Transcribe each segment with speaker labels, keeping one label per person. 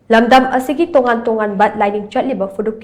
Speaker 1: Lamdam asigi Tongan-Tonganba Laining Chatliba Phurup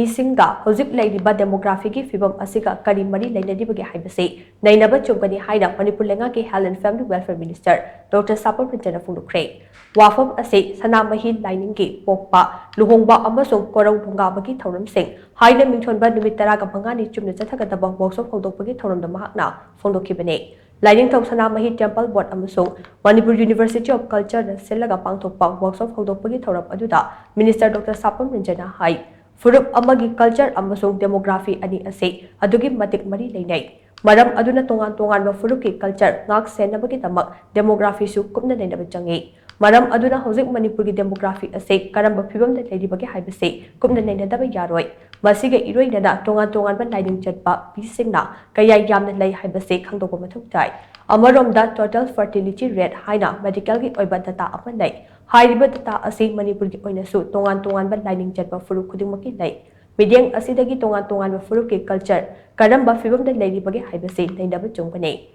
Speaker 1: Singa houjik leiriba demography ki Phivam asiga kari mari leinaribage haibasi Neinaba Chumgani haina Manipur leingak ki Health and Family Welfare Minister Dr. Sapam phongdokkhre wafam ase sanamahi laining ki pokpa luhongba amasung tonganbagi thauramsing haina mingthonba numit 15 chumna chathagadaba workshop phongdokpagi thauramda mahakna phongdokhibane Laining Sanaamahi Temple Board amasung Manipur University of Culture na silaga pangthokpa workshop phongdokpagi thauram aduda Minister Dr. Sapam Ranjan hai Phurup amagi culture amasung demography ani ase adugi matik mari leinai maram aduna Tongan-Tonganba Phurup ki culture ngak senabagi tamak demography su kupna leinaba changi maram aduna houjik Manipur ki demography ase karamba phibam da leiribage haibase kupna leinadaba yaroi masiga iroinada Tongan-Tonganba Laining Chatliba Phurup kaya yamna lei haibase khangdokpa mathau tai amaromda total fertility rate haina medical ki oiba data ama lei hairiba data ase Manipur ki oina su Tongan-Tonganba Laining Chatliba Phurup khudingmaki lei Mediang asidagi Tongan-Tonganba Phurup ki culture karamba phibam da leiribage haibase Neinaba Chumgani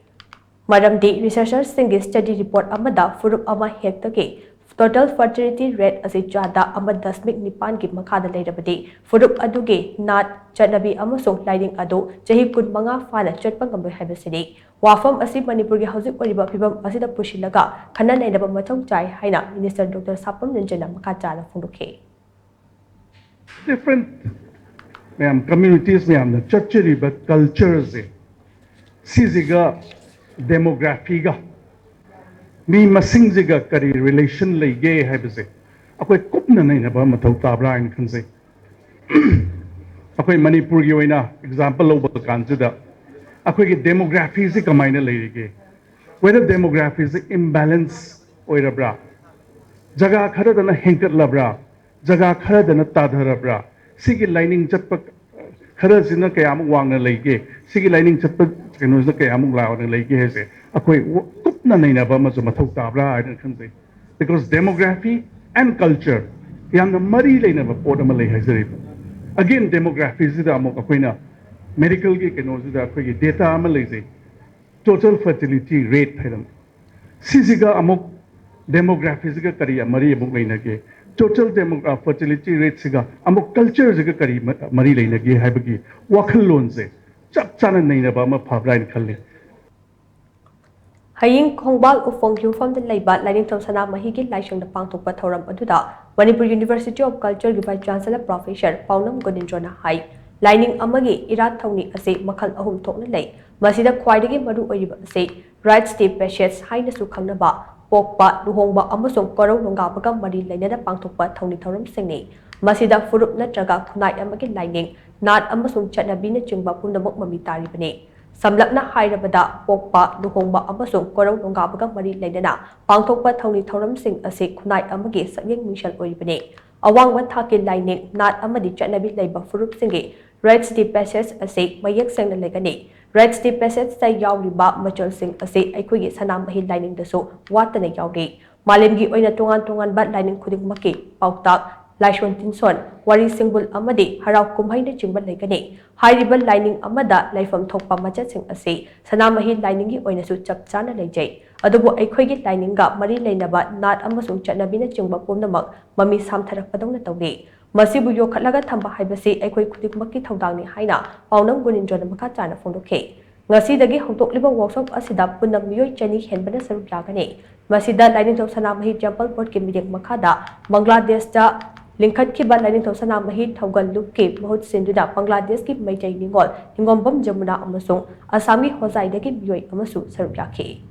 Speaker 1: maramdi researchers singi study report amada Phurup ama hekta ki total fertility rate ase chada ama 10.9 ki makhada leirabadi Phurup aduge nat chanabi amasung laining ado chahi 15 fana chatpa ngambai haibasini wafam asi Manipur ki houjik oriba phibam asida pushilaga khana nainaba mathau chai haina Minister Dr. Sapam Ranjan makha chana phongdokhe
Speaker 2: different communities the churchriba cultures siga demography ga mi masing jiga kari relation leige haibase akoi kupna nainaba mathau tabra in khanse akoi Manipur gi oina example over kanjida akoi ki demography se kamaina leirige whether demography is imbalance oirabra jaga khara dana henkat labra jaga khara dana tadharabra sigi lining chatpa khara sina kayam wangna leige sigi lining chatpa keno sina kayam lawana leige hese akoi kupna nainaba ma mathau tabra in khanse because demography and culture yamna mari leinaba pot ama lei haisari again demography is the amok akoina medical ki keno sida akoi data ama leise total fertility rate haidam siga amok demography siga kari mari amok leinage total fertility rate siga amok culture siga kari mari leinage haibagi wakhallon se chap chana nainaba ma phabra in khalle
Speaker 1: Haying Kongbal Ufong Phivam the Laiba Laining Sanaamahi ki Laishang the Pangthokpa Thauram aduda Manipur University of Culture ki Vice Chancellor Professor Paunam Gunindrona hai Laining amagi irat thongni ase makhal ahum thokna lei masida khwaidagi maru oiba ase right step patients haina su khangnaba pokpa luhongba amasung korau nongabaga mari lainada pangthokpa thongni thauram singni masida Phurup natraga khunai amagi laining nat amasung chatnabi na chingba pumnamak mami taribane Samlapna hairabada pokpa luhongba amasung korau nongabaga mari lainana pangthokpa thongni thauram sing ase khunai amagi sakyeng mission oibane awangwa thaki laining nat amadi chatnabi leiba Phurup singi right step passage ase mayak sengna legani right step passage sai yauriba machal sing ase aikhogi sanamahi laining daso watana yauri malemgi oina Tongan-Tonganba laining khudingmaki pautak Laishwan Tinson, Wari Singbul Amadi, Harau Kumhaina Chimba Legani, Hairiba Lining Amada, Laifam Tokpa Majatsing Ase, Sanamahi Liningi Oinasu Chapchana Lejay, Adobo Equigi Lininga, Mari Lainaba, Nat Amasung Chatnabina Chimba Punamak, Mami Samtara Padona Tawni, Masibu Yokalaga Tamba Haibasi, Equi Kutikmaki Tawdani Haina, Paunam Gunindrona Makatana Phongdokhe. Ngasidagi hongdokliba workshop asida punam miyoi chani henbana saruk lagani masida Laining Sanaamahi Temple Board ki midek makhada Bangladesh da Lingkat ki ba Laining Sanaamahi Thaugal Lup ki mahut sinduna Bangladesh ki Maitai Ningol Hingombam Jamuna amasung Asami Hozaidagi miyoi amasu saruk yakhi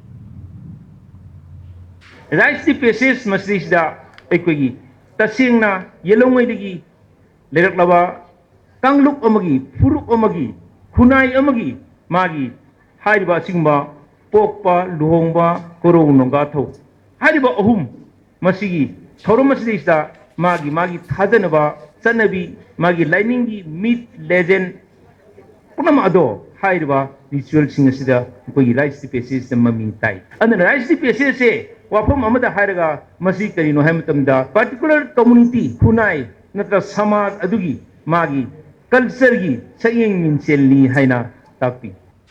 Speaker 3: Rice species masisda ekwegi tasingna yelongoidagi leraklaba kangluk amagi Phurup amagi khunai amagi magi hairiba singba pokpa luhongba korong nonga tho hairiba ahum masigi thorum masida magi thajanaba chanabi magi lining gi myth legend punam ado hairiba ritual sing asida koi rice species mami tai and rice species se wafam amada hairaga masi karino hamatamda particular community hunai natra samaj adugi magi culture gi sayeng minselni haina takpi